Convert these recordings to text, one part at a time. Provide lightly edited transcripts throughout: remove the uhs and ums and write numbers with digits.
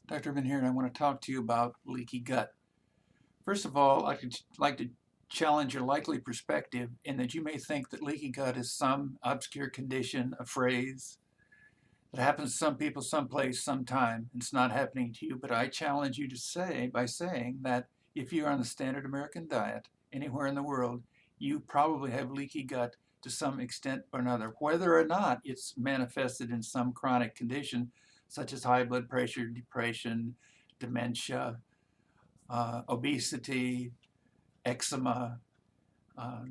Dr. Vin here, and I want to talk to you about leaky gut. First of all, I'd like to challenge your likely perspective in that you may think that leaky gut is some obscure condition, a phrase that happens to some people, someplace, sometime. It's not happening to you, but I challenge you to say by saying that if you're on the standard American diet anywhere in the world, you probably have leaky gut to some extent or another, whether or not it's manifested in some chronic condition such as high blood pressure, depression, dementia, obesity, eczema.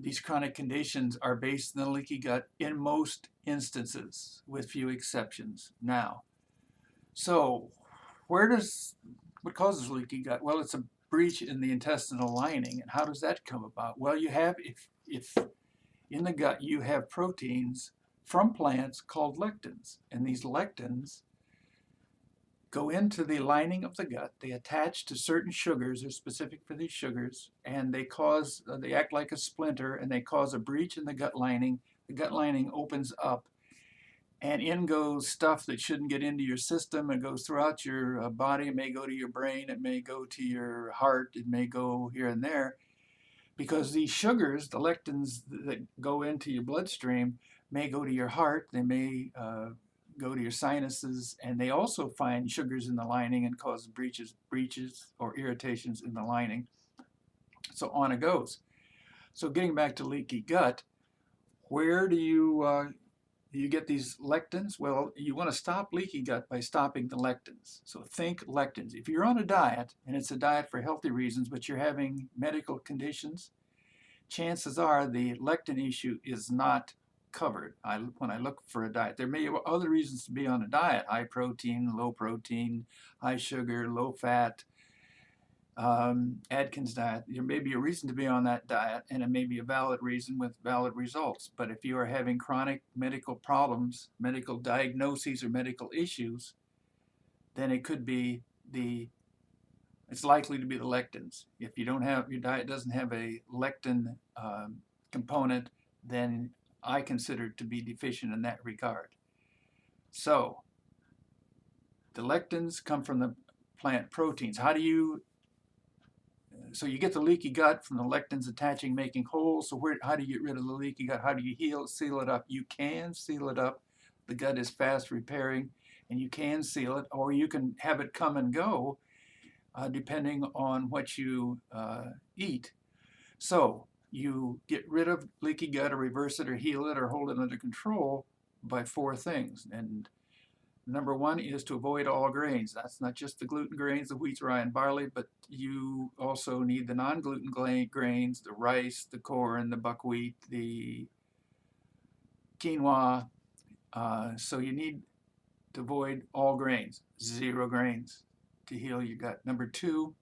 These chronic conditions are based in the leaky gut in most instances, with few exceptions. Now, so what causes leaky gut? Well, it's a breach in the intestinal lining. And how does that come about? Well, if in the gut you have proteins from plants called lectins, and these lectins go into the lining of the gut. They attach to certain sugars, they're specific for these sugars, and they act like a splinter and they cause a breach in the gut lining. The gut lining opens up and in goes stuff that shouldn't get into your system. It goes throughout your body. It may go to your brain. It may go to your heart. It may go here and there because these sugars, the lectins that go into your bloodstream, may go to your heart. They may go to your sinuses, and they also find sugars in the lining and cause breaches or irritations in the lining. So on it goes. So getting back to leaky gut, where do you get these lectins? Well, you want to stop leaky gut by stopping the lectins. So think lectins. If you're on a diet, and it's a diet for healthy reasons, but you're having medical conditions, chances are the lectin issue is not covered. When I look for a diet, there may be other reasons to be on a diet: high protein, high sugar, low fat, Atkins diet. There may be a reason to be on that diet, and it may be a valid reason with valid results. But if you are having chronic medical problems, medical diagnoses, or medical issues, then it's likely to be the lectins. If your diet doesn't have a lectin component, then I consider it to be deficient in that regard. So the lectins come from the plant proteins. So you get the leaky gut from the lectins attaching, making holes. So how do you get rid of the leaky gut? How do you seal it up? You can seal it up. The gut is fast repairing, and you can seal it, or you can have it come and go depending on what you eat. So you get rid of leaky gut, or reverse it, or heal it, or hold it under control by four things. And number one is to avoid all grains. That's not just the gluten grains, the wheat, rye, and barley, but you also need the non-gluten grains, the rice, the corn, the buckwheat, the quinoa. So you need to avoid all grains, 0 grains, to heal your gut. Number two,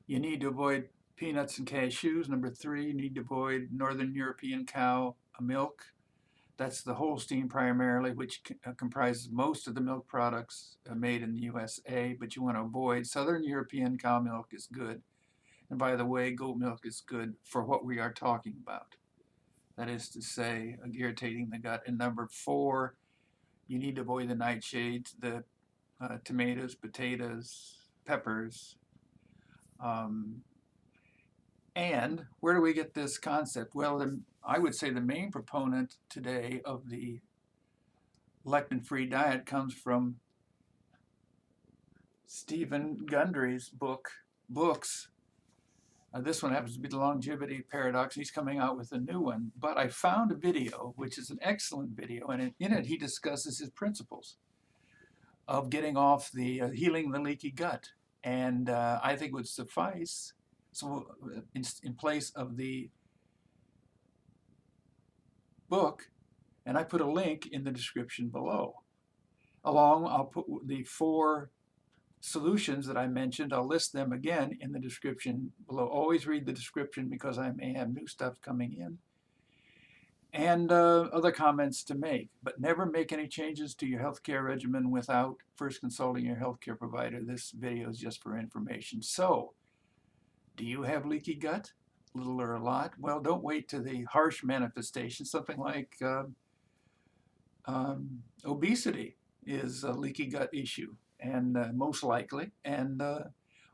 you need to avoid peanuts and cashews. Number three, you need to avoid Northern European cow milk. That's the Holstein primarily, which comprises most of the milk products made in the USA, but you want to avoid Southern European cow milk is good. And by the way, goat milk is good for what we are talking about. That is to say, irritating the gut. And number four, you need to avoid the nightshades, the tomatoes, potatoes, peppers. And where do we get this concept? Well, I would say the main proponent today of the lectin-free diet comes from Stephen Gundry's books. This one happens to be the Longevity Paradox. He's coming out with a new one. But I found a video, which is an excellent video, and in it he discusses his principles of getting off healing the leaky gut. And I think would suffice. So in place of the book, and I put a link in the description below. I'll put the 4 solutions that I mentioned. I'll list them again in the description below. Always read the description because I may have new stuff coming in and other comments to make. But never make any changes to your healthcare regimen without first consulting your healthcare provider. This video is just for information. So, do you have leaky gut? Little or a lot? Well, don't wait to the harsh manifestation, something like obesity. is a leaky gut issue, and most likely, and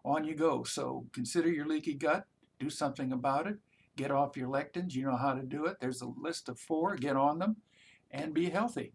on you go. So consider your leaky gut, do something about it, get off your lectins. You know how to do it. There's a list of 4, get on them, and be healthy.